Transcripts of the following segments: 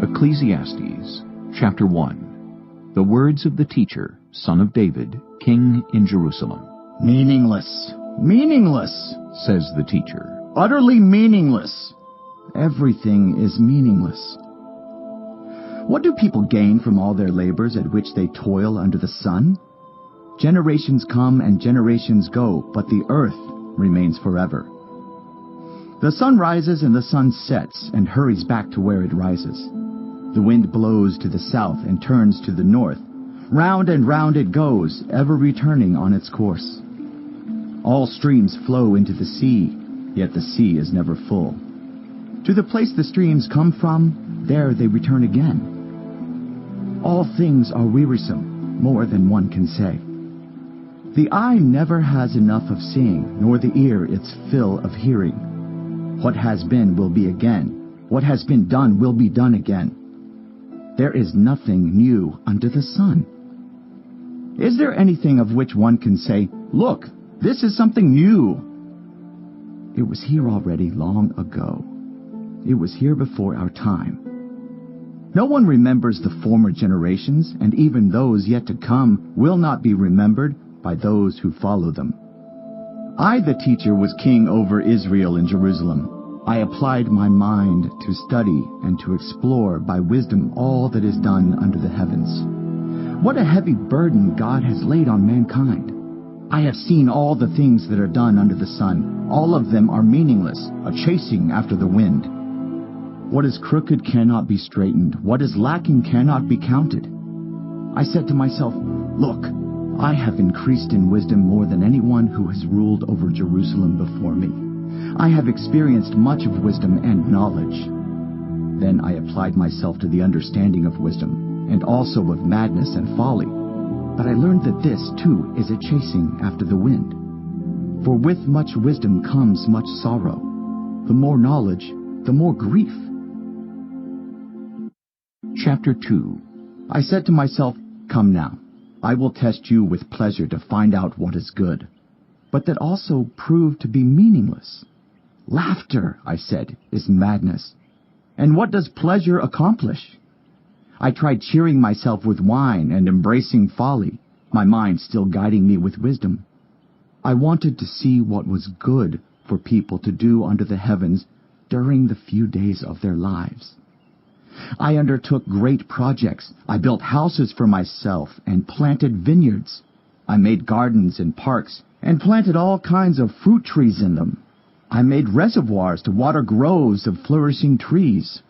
Ecclesiastes, chapter 1. The words of the teacher, son of David, king in Jerusalem. Meaningless, meaningless, says the teacher. Utterly meaningless. Everything is meaningless. What do people gain from all their labors at which they toil under the sun? Generations come and generations go, but the earth remains forever. The sun rises and the sun sets and hurries back to where it rises. The wind blows to the south and turns to the north. Round and round it goes, ever returning on its course. All streams flow into the sea, yet the sea is never full. To the place the streams come from, there they return again. All things are wearisome, more than one can say. The eye never has enough of seeing, nor the ear its fill of hearing. What has been will be again. What has been done will be done again. There is nothing new under the sun. Is there anything of which one can say, "Look, this is something new"? It was here already long ago. It was here before our time. No one remembers the former generations, and even those yet to come will not be remembered by those who follow them. I, the teacher, was king over Israel in Jerusalem. I applied my mind to study and to explore by wisdom all that is done under the heavens. What a heavy burden God has laid on mankind. I have seen all the things that are done under the sun. All of them are meaningless, a chasing after the wind. What is crooked cannot be straightened. What is lacking cannot be counted. I said to myself, "Look, I have increased in wisdom more than anyone who has ruled over Jerusalem before me. I have experienced much of wisdom and knowledge." Then I applied myself to the understanding of wisdom, and also of madness and folly. But I learned that this, too, is a chasing after the wind. For with much wisdom comes much sorrow. The more knowledge, the more grief. Chapter 2. I said to myself, "Come now, I will test you with pleasure to find out what is good." But that also proved to be meaningless. Laughter, I said, is madness. And what does pleasure accomplish? I tried cheering myself with wine and embracing folly, my mind still guiding me with wisdom. I wanted to see what was good for people to do under the heavens during the few days of their lives. I undertook great projects. I built houses for myself and planted vineyards. I made gardens and parks and planted all kinds of fruit trees in them. I made reservoirs to water groves of flourishing trees.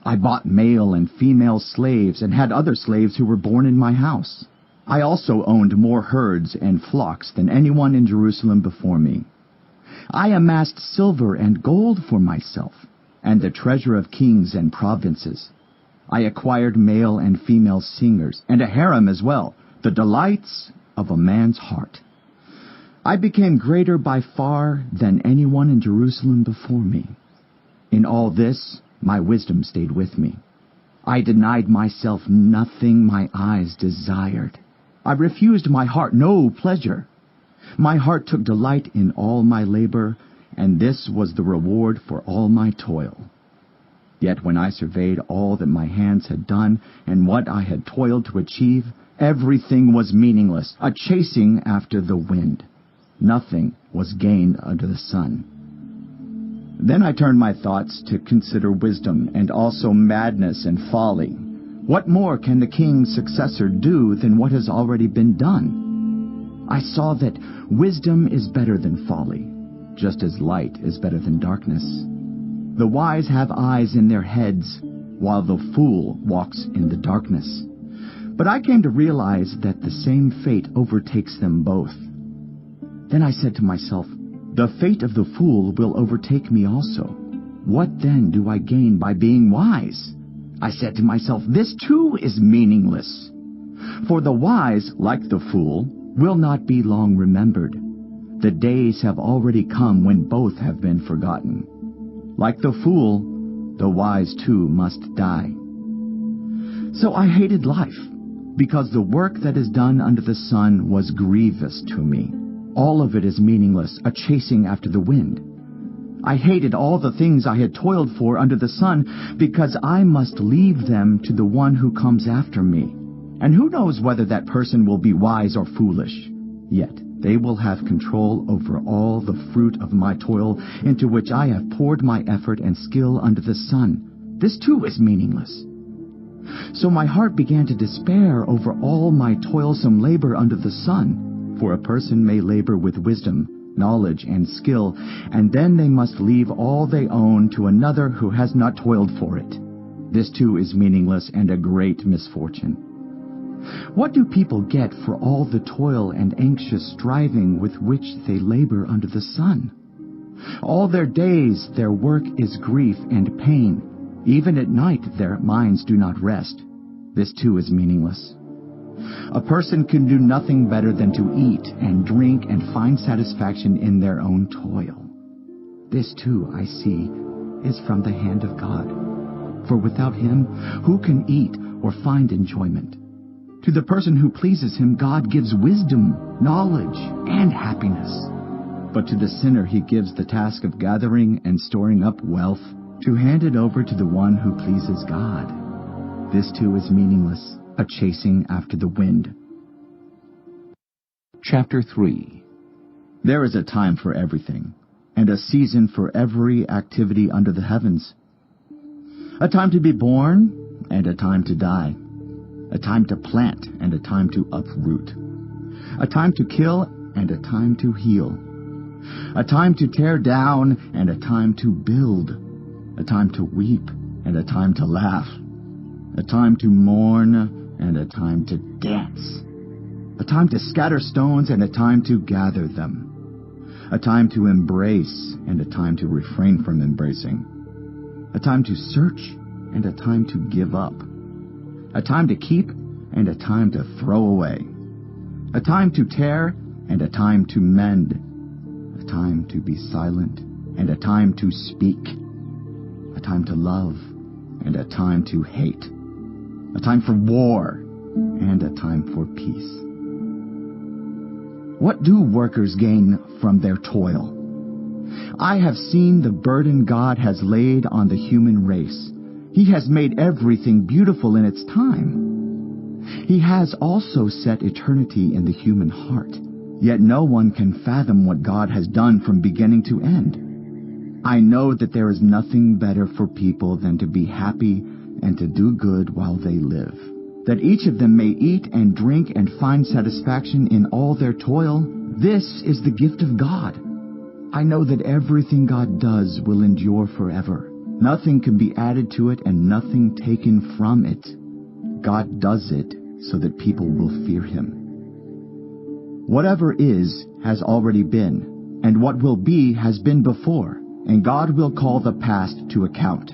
I bought male and female slaves and had other slaves who were born in my house. I also owned more herds and flocks than anyone in Jerusalem before me. I amassed silver and gold for myself, and the treasure of kings and provinces. I acquired male and female singers, and a harem as well, the delights of a man's heart. I became greater by far than anyone in Jerusalem before me. In all this, my wisdom stayed with me. I denied myself nothing my eyes desired. I refused my heart no pleasure. My heart took delight in all my labor, and this was the reward for all my toil. Yet when I surveyed all that my hands had done and what I had toiled to achieve, everything was meaningless, a chasing after the wind. Nothing was gained under the sun. Then I turned my thoughts to consider wisdom and also madness and folly. What more can the king's successor do than what has already been done? I saw that wisdom is better than folly, just as light is better than darkness. The wise have eyes in their heads, while the fool walks in the darkness. But I came to realize that the same fate overtakes them both. Then I said to myself, "The fate of the fool will overtake me also. What then do I gain by being wise?" I said to myself, "This too is meaningless. For the wise, like the fool, will not be long remembered. The days have already come when both have been forgotten. Like the fool, the wise too must die." So I hated life, because the work that is done under the sun was grievous to me. All of it is meaningless, a chasing after the wind. I hated all the things I had toiled for under the sun, because I must leave them to the one who comes after me. And who knows whether that person will be wise or foolish? Yet they will have control over all the fruit of my toil, into which I have poured my effort and skill under the sun. This too is meaningless. So my heart began to despair over all my toilsome labor under the sun. For a person may labor with wisdom, knowledge, and skill, and then they must leave all they own to another who has not toiled for it. This too is meaningless and a great misfortune. What do people get for all the toil and anxious striving with which they labor under the sun? All their days their work is grief and pain. Even at night their minds do not rest. This too is meaningless. A person can do nothing better than to eat and drink and find satisfaction in their own toil. This too, I see, is from the hand of God. For without Him, who can eat or find enjoyment? To the person who pleases Him, God gives wisdom, knowledge, and happiness. But to the sinner He gives the task of gathering and storing up wealth, to hand it over to the one who pleases God. This too is meaningless, a chasing after the wind. Chapter 3. There is a time for everything, and a season for every activity under the heavens. A time to be born, and a time to die. A time to plant, and a time to uproot. A time to kill, and a time to heal. A time to tear down, and a time to build. A time to weep, and a time to laugh. A time to mourn, and a time to dance. A time to scatter stones, and a time to gather them. A time to embrace, and a time to refrain from embracing. A time to search, and a time to give up. A time to keep, and a time to throw away. A time to tear, and a time to mend. A time to be silent, and a time to speak. A time to love, and a time to hate. A time for war, and a time for peace. What do workers gain from their toil? I have seen the burden God has laid on the human race. He has made everything beautiful in its time. He has also set eternity in the human heart. Yet no one can fathom what God has done from beginning to end. I know that there is nothing better for people than to be happy and to do good while they live, that each of them may eat and drink and find satisfaction in all their toil. This is the gift of God. I know that everything God does will endure forever. Nothing can be added to it and nothing taken from it. God does it so that people will fear Him. Whatever is has already been, and what will be has been before, and God will call the past to account.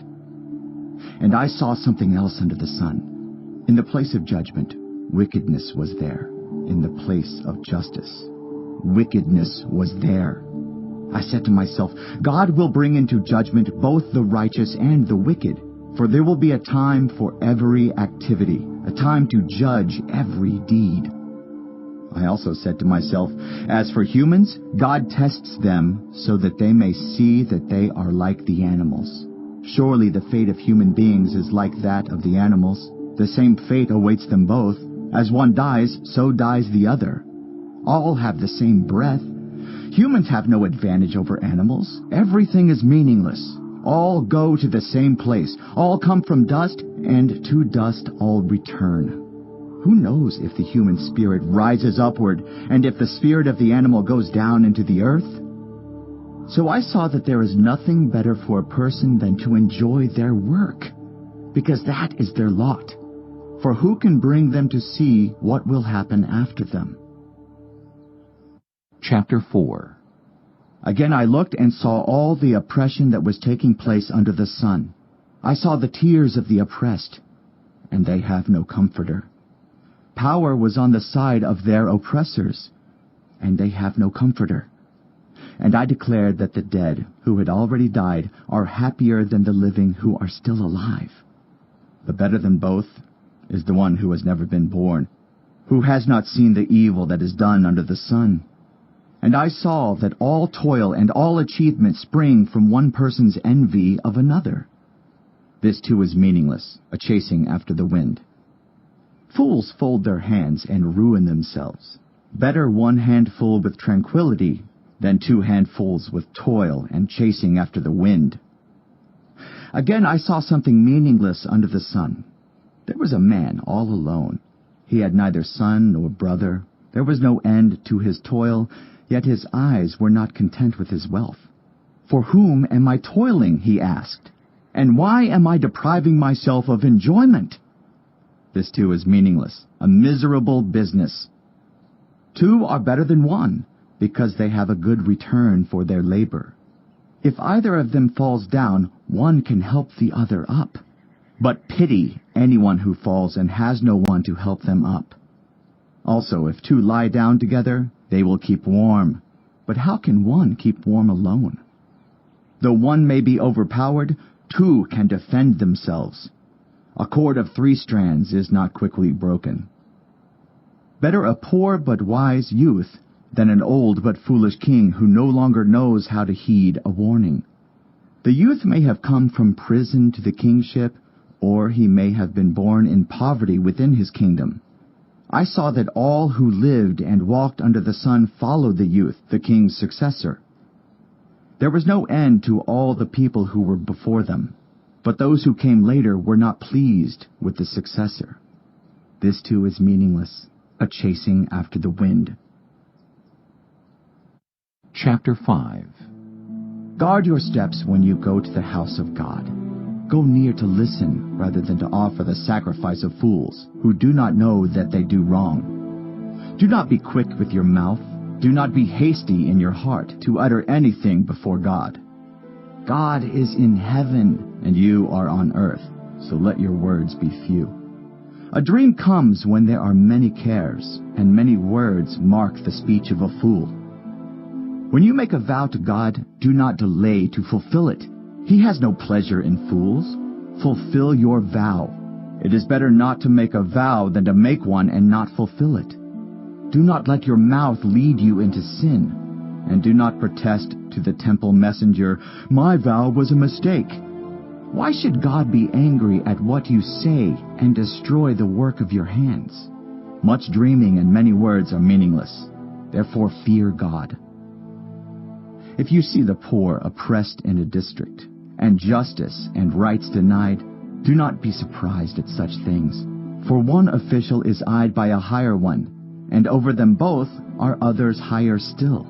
And I saw something else under the sun. In the place of judgment, wickedness was there. In the place of justice, wickedness was there. I said to myself, God will bring into judgment both the righteous and the wicked, for there will be a time for every activity, a time to judge every deed. I also said to myself, as for humans, God tests them so that they may see that they are like the animals. Surely the fate of human beings is like that of the animals. The same fate awaits them both. As one dies, so dies the other. All have the same breath. Humans have no advantage over animals. Everything is meaningless. All go to the same place. All come from dust, and to dust all return. Who knows if the human spirit rises upward, and if the spirit of the animal goes down into the earth? So I saw that there is nothing better for a person than to enjoy their work, because that is their lot. For who can bring them to see what will happen after them? Chapter 4. Again I looked and saw all the oppression that was taking place under the sun. I saw the tears of the oppressed, and they have no comforter. Power was on the side of their oppressors, and they have no comforter. And I declared that the dead, who had already died, are happier than the living who are still alive. But better than both is the one who has never been born, who has not seen the evil that is done under the sun. And I saw that all toil and all achievement spring from one person's envy of another. This too is meaningless, a chasing after the wind. Fools fold their hands and ruin themselves. Better one handful with tranquility than 2 handfuls with toil and chasing after the wind. Again I saw something meaningless under the sun. There was a man all alone. He had neither son nor brother. There was no end to his toil, yet his eyes were not content with his wealth. For whom am I toiling, he asked, and why am I depriving myself of enjoyment? This too is meaningless, a miserable business. 2 are better than 1, because they have a good return for their labor. If either of them falls down, one can help the other up. But pity anyone who falls and has no one to help them up. Also, if 2 lie down together, they will keep warm. But how can one keep warm alone? Though one may be overpowered, 2 can defend themselves. A cord of 3 strands is not quickly broken. Better a poor but wise youth than an old but foolish king who no longer knows how to heed a warning. The youth may have come from prison to the kingship, or he may have been born in poverty within his kingdom. I saw that all who lived and walked under the sun followed the youth, the king's successor. There was no end to all the people who were before them, but those who came later were not pleased with the successor. This too is meaningless, a chasing after the wind. Chapter 5. Guard your steps when you go to the house of God. Go near to listen rather than to offer the sacrifice of fools, who do not know that they do wrong. Do not be quick with your mouth. Do not be hasty in your heart to utter anything before God. God is in heaven, and you are on earth, so let your words be few. A dream comes when there are many cares, and many words mark the speech of a fool. When you make a vow to God, do not delay to fulfill it. He has no pleasure in fools. Fulfill your vow. It is better not to make a vow than to make one and not fulfill it. Do not let your mouth lead you into sin, and do not protest to the temple messenger, "My vow was a mistake." Why should God be angry at what you say and destroy the work of your hands? Much dreaming and many words are meaningless. Therefore fear God. If you see the poor oppressed in a district, and justice and rights denied, do not be surprised at such things. For one official is eyed by a higher one, and over them both are others higher still.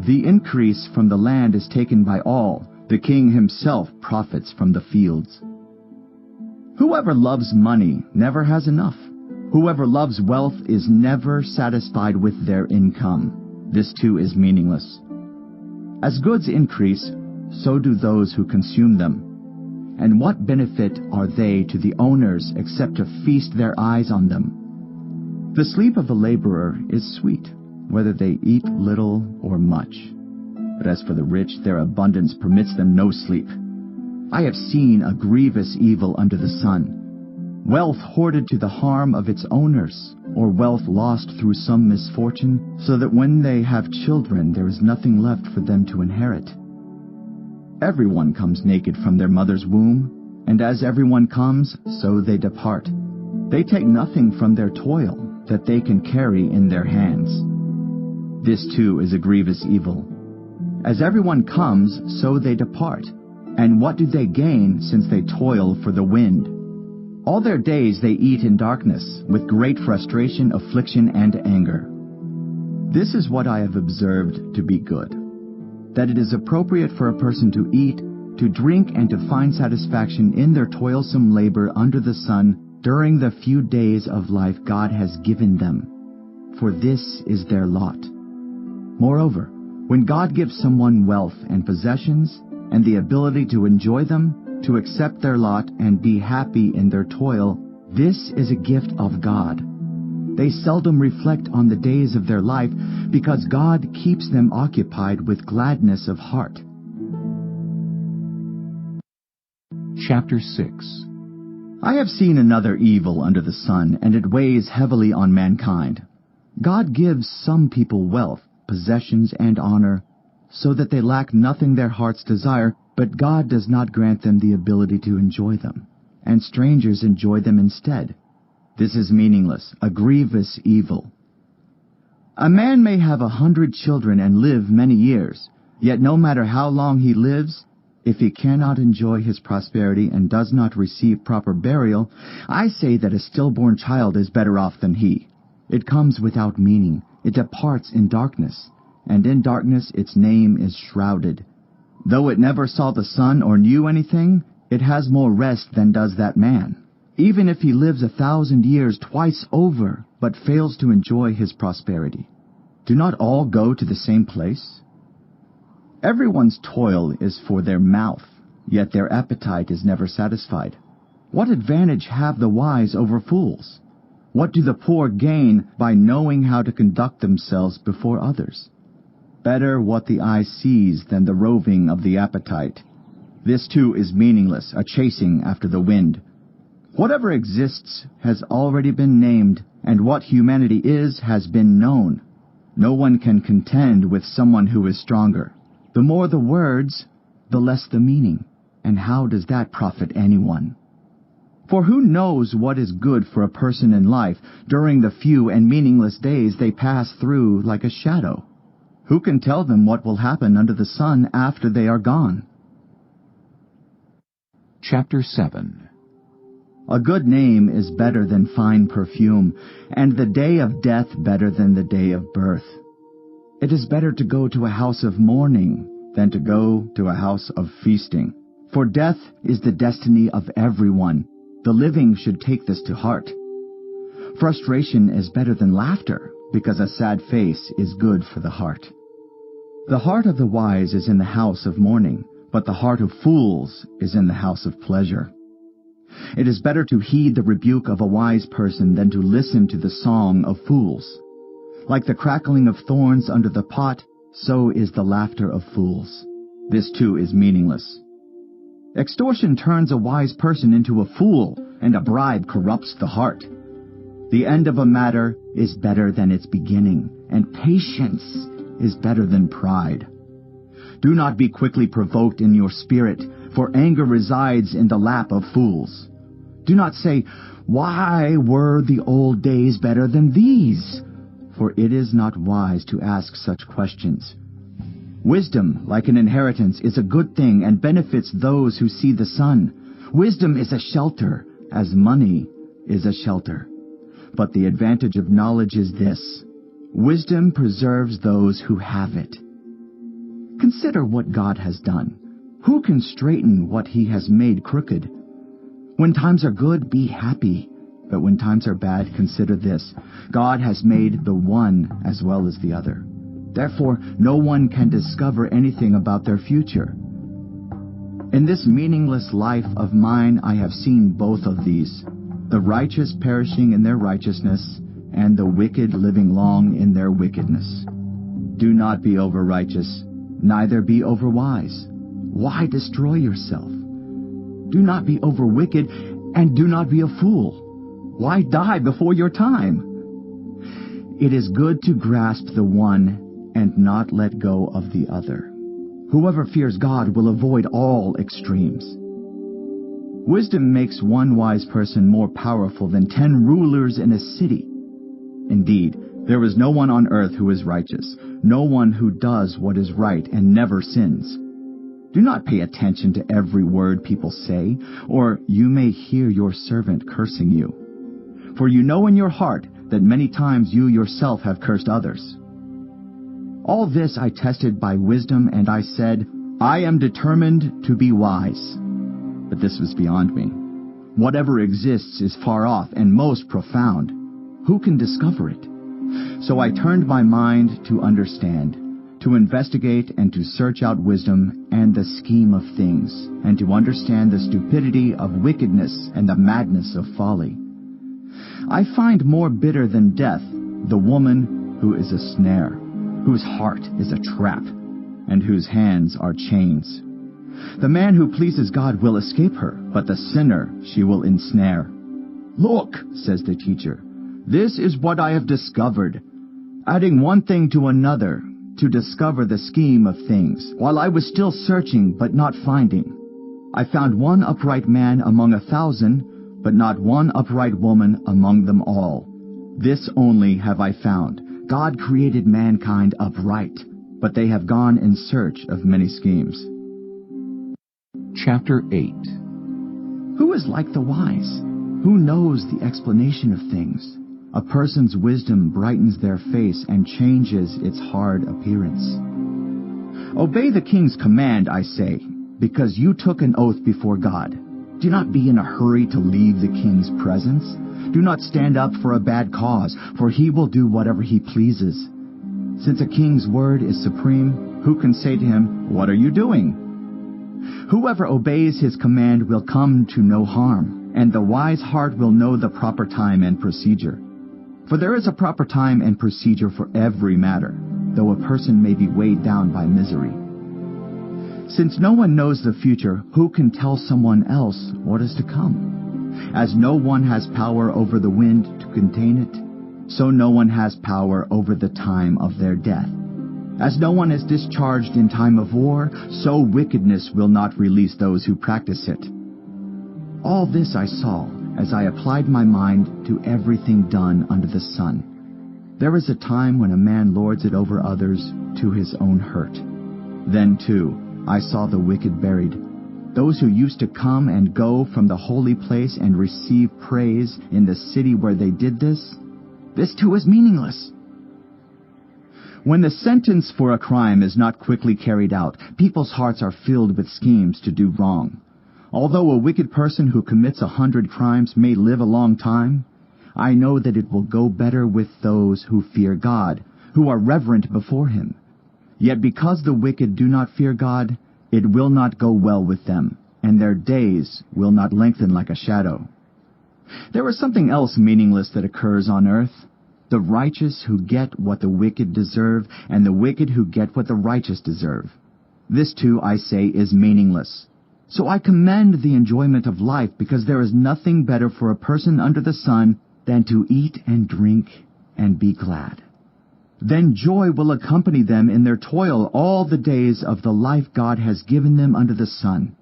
The increase from the land is taken by all. The king himself profits from the fields. Whoever loves money never has enough. Whoever loves wealth is never satisfied with their income. This too is meaningless. As goods increase, so do those who consume them. And what benefit are they to the owners except to feast their eyes on them? The sleep of a laborer is sweet, whether they eat little or much. But as for the rich, their abundance permits them no sleep. I have seen a grievous evil under the sun. Wealth hoarded to the harm of its owners, or wealth lost through some misfortune, so that when they have children there is nothing left for them to inherit. Everyone comes naked from their mother's womb, and as everyone comes, so they depart. They take nothing from their toil that they can carry in their hands. This too is a grievous evil. As everyone comes, so they depart. And what do they gain since they toil for the wind? All their days they eat in darkness, with great frustration, affliction, and anger. This is what I have observed to be good, that it is appropriate for a person to eat, to drink, and to find satisfaction in their toilsome labor under the sun during the few days of life God has given them, for this is their lot. Moreover, when God gives someone wealth and possessions, and the ability to enjoy them, to accept their lot and be happy in their toil, this is a gift of God. They seldom reflect on the days of their life, because God keeps them occupied with gladness of heart. Chapter 6. I have seen another evil under the sun, and it weighs heavily on mankind. God gives some people wealth, possessions and honor, so that they lack nothing their hearts desire, but God does not grant them the ability to enjoy them, and strangers enjoy them instead. This is meaningless, a grievous evil. A man may have 100 children and live many years, yet no matter how long he lives, if he cannot enjoy his prosperity and does not receive proper burial, I say that a stillborn child is better off than he. It comes without meaning, it departs in darkness, and in darkness its name is shrouded. Though it never saw the sun or knew anything, it has more rest than does that man. Even if he lives 1,000 years twice over, but fails to enjoy his prosperity. Do not all go to the same place? Everyone's toil is for their mouth, yet their appetite is never satisfied. What advantage have the wise over fools? What do the poor gain by knowing how to conduct themselves before others? Better what the eye sees than the roving of the appetite. This too is meaningless, a chasing after the wind. Whatever exists has already been named, and what humanity is has been known. No one can contend with someone who is stronger. The more the words, the less the meaning. And how does that profit anyone? For who knows what is good for a person in life during the few and meaningless days they pass through like a shadow? Who can tell them what will happen under the sun after they are gone? Chapter 7. A good name is better than fine perfume, and the day of death better than the day of birth. It is better to go to a house of mourning than to go to a house of feasting. For death is the destiny of everyone. The living should take this to heart. Frustration is better than laughter, because a sad face is good for the heart. The heart of the wise is in the house of mourning, but the heart of fools is in the house of pleasure. It is better to heed the rebuke of a wise person than to listen to the song of fools. Like the crackling of thorns under the pot, so is the laughter of fools. This too is meaningless. Extortion turns a wise person into a fool, and a bribe corrupts the heart. The end of a matter is better than its beginning, and patience is better than pride. Do not be quickly provoked in your spirit, for anger resides in the lap of fools. Do not say, "Why were the old days better than these?" For it is not wise to ask such questions. Wisdom, like an inheritance, is a good thing and benefits those who see the sun. Wisdom is a shelter, as money is a shelter. But the advantage of knowledge is this: wisdom preserves those who have it. Consider what God has done. Who can straighten what he has made crooked? When times are good, be happy. But when times are bad, consider this: God has made the one as well as the other. Therefore, no one can discover anything about their future. In this meaningless life of mine, I have seen both of these: the righteous perishing in their righteousness, and the wicked living long in their wickedness. Do not be over-righteous, neither be over-wise. Why destroy yourself? Do not be over-wicked, and do not be a fool. Why die before your time? It is good to grasp the one and not let go of the other. Whoever fears God will avoid all extremes. Wisdom makes one wise person more powerful than 10 rulers in a city. Indeed, there is no one on earth who is righteous, no one who does what is right and never sins. Do not pay attention to every word people say, or you may hear your servant cursing you. For you know in your heart that many times you yourself have cursed others. All this I tested by wisdom, and I said, I am determined to be wise. But this was beyond me. Whatever exists is far off and most profound. Who can discover it? So I turned my mind to understand, to investigate and to search out wisdom and the scheme of things, and to understand the stupidity of wickedness and the madness of folly. I find more bitter than death the woman who is a snare, whose heart is a trap, and whose hands are chains. The man who pleases God will escape her, but the sinner she will ensnare. Look, says the teacher, this is what I have discovered. Adding one thing to another, to discover the scheme of things, while I was still searching but not finding. I found one upright man among 1,000, but not one upright woman among them all. This only have I found: God created mankind upright, but they have gone in search of many schemes. Chapter 8. Who is like the wise? Who knows the explanation of things? A person's wisdom brightens their face and changes its hard appearance. Obey the king's command, I say, because you took an oath before God. Do not be in a hurry to leave the king's presence. Do not stand up for a bad cause, for he will do whatever he pleases. Since a king's word is supreme, who can say to him, "What are you doing?" Whoever obeys his command will come to no harm, and the wise heart will know the proper time and procedure. For there is a proper time and procedure for every matter, though a person may be weighed down by misery. Since no one knows the future, who can tell someone else what is to come? As no one has power over the wind to contain it, so no one has power over the time of their death. As no one is discharged in time of war, so wickedness will not release those who practice it. All this I saw as I applied my mind to everything done under the sun. There is a time when a man lords it over others to his own hurt. Then, too, I saw the wicked buried, those who used to come and go from the holy place and receive praise in the city where they did this. This too is meaningless. When the sentence for a crime is not quickly carried out, people's hearts are filled with schemes to do wrong. Although a wicked person who commits 100 crimes may live a long time, I know that it will go better with those who fear God, who are reverent before him. Yet because the wicked do not fear God, it will not go well with them, and their days will not lengthen like a shadow. There is something else meaningless that occurs on earth: the righteous who get what the wicked deserve, and the wicked who get what the righteous deserve. This too, I say, is meaningless. So I commend the enjoyment of life, because there is nothing better for a person under the sun than to eat and drink and be glad. Then joy will accompany them in their toil all the days of the life God has given them under the sun.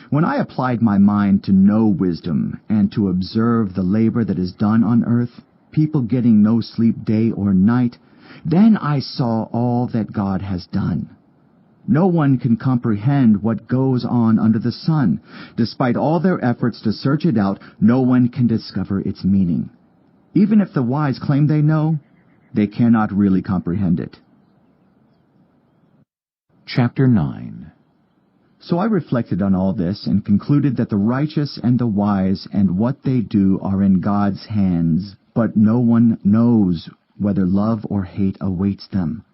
When I applied my mind to know wisdom and to observe the labor that is done on earth, people getting no sleep day or night, then I saw all that God has done. No one can comprehend what goes on under the sun. Despite all their efforts to search it out, no one can discover its meaning. Even if the wise claim they know, they cannot really comprehend it. Chapter 9. So I reflected on all this and concluded that the righteous and the wise and what they do are in God's hands, but no one knows whether love or hate awaits them.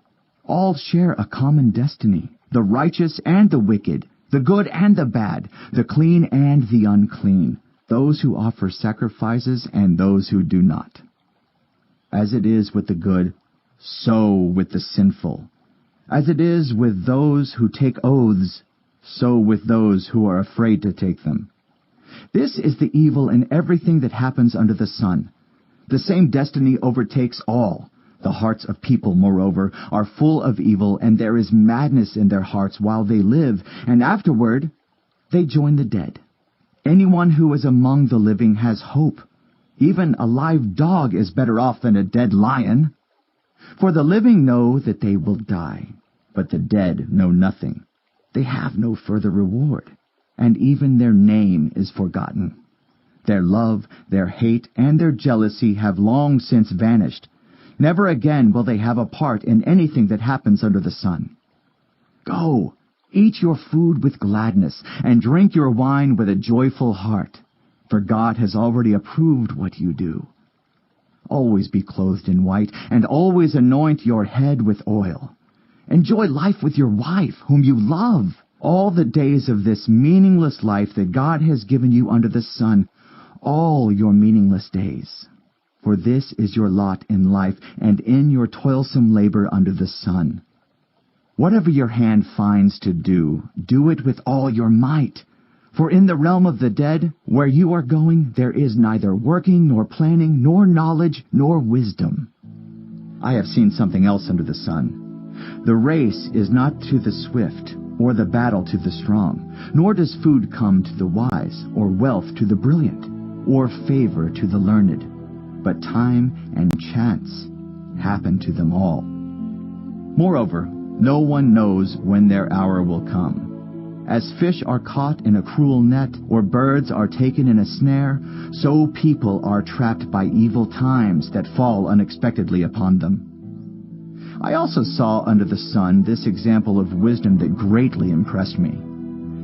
All share a common destiny: the righteous and the wicked, the good and the bad, the clean and the unclean, those who offer sacrifices and those who do not. As it is with the good, so with the sinful. As it is with those who take oaths, so with those who are afraid to take them. This is the evil in everything that happens under the sun. The same destiny overtakes all. The hearts of people, moreover, are full of evil, and there is madness in their hearts while they live, and afterward they join the dead. Anyone who is among the living has hope. Even a live dog is better off than a dead lion. For the living know that they will die, but the dead know nothing. They have no further reward, and even their name is forgotten. Their love, their hate, and their jealousy have long since vanished. Never again will they have a part in anything that happens under the sun. Go, eat your food with gladness, and drink your wine with a joyful heart, for God has already approved what you do. Always be clothed in white, and always anoint your head with oil. Enjoy life with your wife, whom you love, all the days of this meaningless life that God has given you under the sun, all your meaningless days. For this is your lot in life and in your toilsome labor under the sun. Whatever your hand finds to do, do it with all your might. For in the realm of the dead, where you are going, there is neither working, nor planning, nor knowledge, nor wisdom. I have seen something else under the sun. The race is not to the swift, or the battle to the strong, nor does food come to the wise, or wealth to the brilliant, or favor to the learned, but time and chance happen to them all. Moreover, no one knows when their hour will come. As fish are caught in a cruel net, or birds are taken in a snare, so people are trapped by evil times that fall unexpectedly upon them. I also saw under the sun this example of wisdom that greatly impressed me.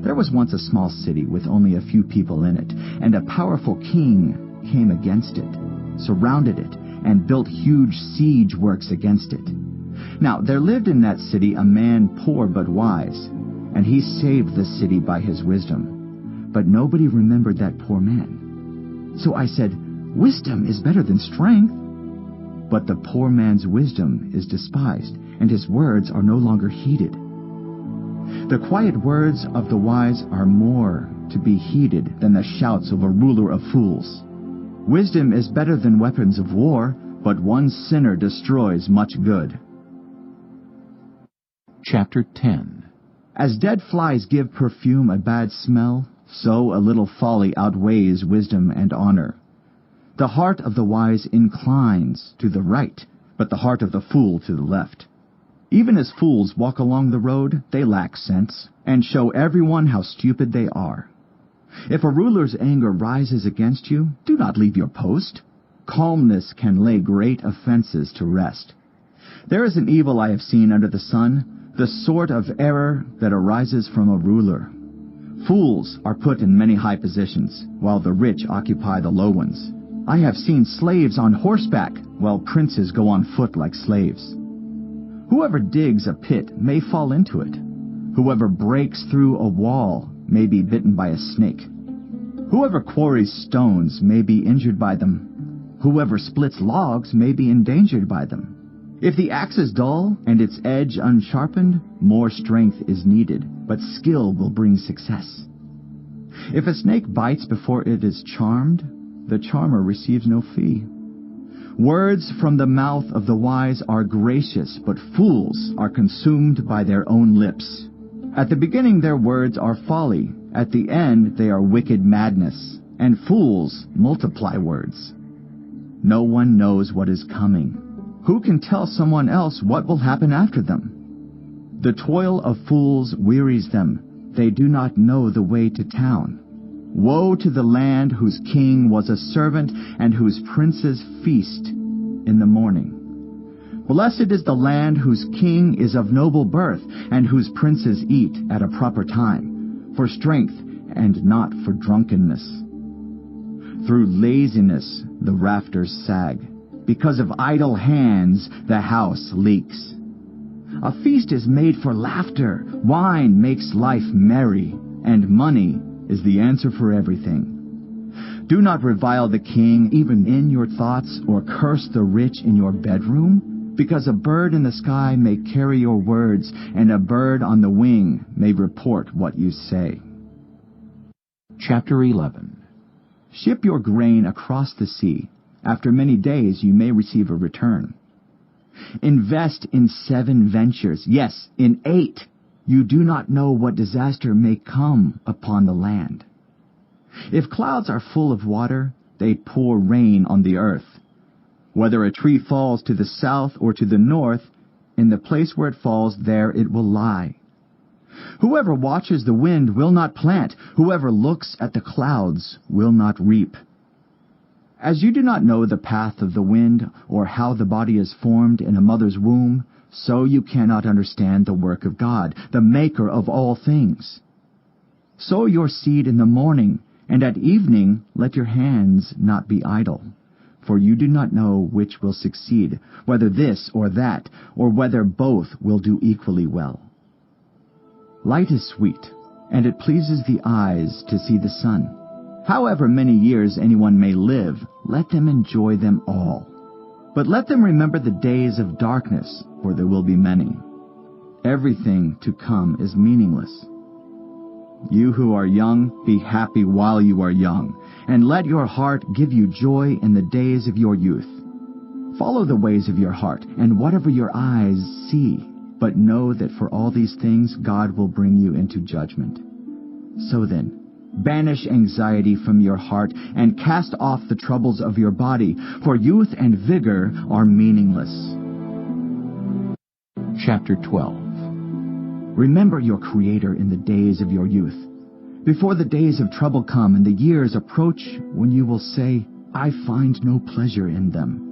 There was once a small city with only a few people in it, and a powerful king came against it, surrounded it, and built huge siege works against it. Now there lived in that city a man poor but wise, and he saved the city by his wisdom. But nobody remembered that poor man. So I said, "Wisdom is better than strength." But the poor man's wisdom is despised, and his words are no longer heeded. The quiet words of the wise are more to be heeded than the shouts of a ruler of fools. Wisdom is better than weapons of war, but one sinner destroys much good. Chapter 10. As dead flies give perfume a bad smell, so a little folly outweighs wisdom and honor. The heart of the wise inclines to the right, but the heart of the fool to the left. Even as fools walk along the road, they lack sense, and show everyone how stupid they are. If a ruler's anger rises against you, do not leave your post. Calmness can lay great offenses to rest. There is an evil I have seen under the sun, the sort of error that arises from a ruler. Fools are put in many high positions, while the rich occupy the low ones. I have seen slaves on horseback, while princes go on foot like slaves. Whoever digs a pit may fall into it. Whoever breaks through a wall may be bitten by a snake. Whoever quarries stones may be injured by them. Whoever splits logs may be endangered by them. If the axe is dull and its edge unsharpened, more strength is needed, but skill will bring success. If a snake bites before it is charmed, the charmer receives no fee. Words from the mouth of the wise are gracious, but fools are consumed by their own lips. At the beginning their words are folly, at the end they are wicked madness, and fools multiply words. No one knows what is coming. Who can tell someone else what will happen after them? The toil of fools wearies them. They do not know the way to town. Woe to the land whose king was a servant and whose princes feast in the morning. Blessed is the land whose king is of noble birth and whose princes eat at a proper time, for strength and not for drunkenness. Through laziness the rafters sag. Because of idle hands the house leaks. A feast is made for laughter. Wine makes life merry, and money is the answer for everything. Do not revile the king even in your thoughts, or curse the rich in your bedroom, because a bird in the sky may carry your words, and a bird on the wing may report what you say. Chapter 11. Ship your grain across the sea. After many days you may receive a return. Invest in 7 ventures, yes, in 8. You do not know what disaster may come upon the land. If clouds are full of water, they pour rain on the earth. Whether a tree falls to the south or to the north, in the place where it falls, there it will lie. Whoever watches the wind will not plant. Whoever looks at the clouds will not reap. As you do not know the path of the wind, or how the body is formed in a mother's womb, so you cannot understand the work of God, the maker of all things. Sow your seed in the morning, and at evening let your hands not be idle. For you do not know which will succeed, whether this or that, or whether both will do equally well. Light is sweet, and it pleases the eyes to see the sun. However many years anyone may live, let them enjoy them all. But let them remember the days of darkness, for there will be many. Everything to come is meaningless. You who are young, be happy while you are young, and let your heart give you joy in the days of your youth. Follow the ways of your heart, and whatever your eyes see, but know that for all these things God will bring you into judgment. So then, banish anxiety from your heart and cast off the troubles of your body, for youth and vigor are meaningless. Chapter 12. Remember your Creator in the days of your youth, before the days of trouble come and the years approach when you will say, I find no pleasure in them.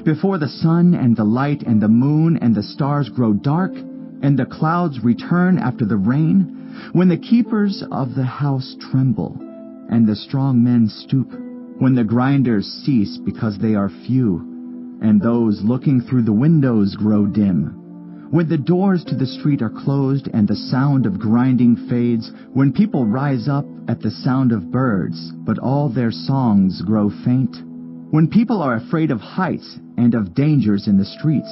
Before the sun and the light and the moon and the stars grow dark, and the clouds return after the rain, when the keepers of the house tremble, and the strong men stoop, when the grinders cease because they are few, and those looking through the windows grow dim, when the doors to the street are closed and the sound of grinding fades, when people rise up at the sound of birds, but all their songs grow faint, when people are afraid of heights and of dangers in the streets,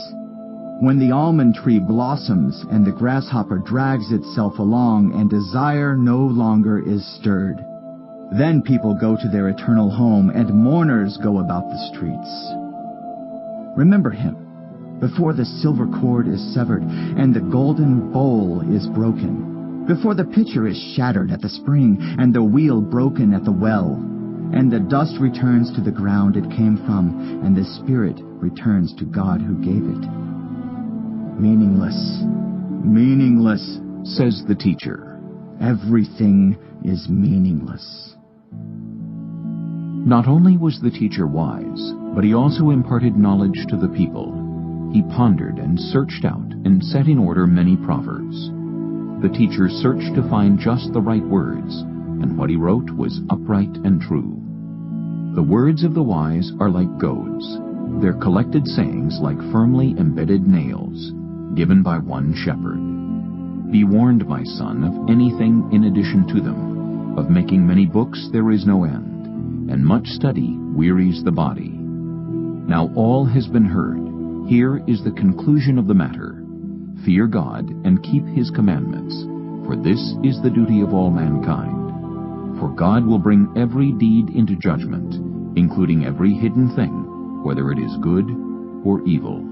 when the almond tree blossoms and the grasshopper drags itself along and desire no longer is stirred. Then people go to their eternal home and mourners go about the streets. Remember him before the silver cord is severed and the golden bowl is broken, before the pitcher is shattered at the spring and the wheel broken at the well, and the dust returns to the ground it came from, and the spirit returns to God who gave it. Meaningless, meaningless, says the teacher. Everything is meaningless. Not only was the teacher wise, but he also imparted knowledge to the people. He pondered and searched out and set in order many proverbs. The teacher searched to find just the right words, and what he wrote was upright and true. The words of the wise are like goads, their collected sayings like firmly embedded nails, given by one shepherd. Be warned, my son, of anything in addition to them. Of making many books there is no end, and much study wearies the body. Now all has been heard. Here is the conclusion of the matter. Fear God and keep his commandments, for this is the duty of all mankind. For God will bring every deed into judgment, including every hidden thing, whether it is good or evil.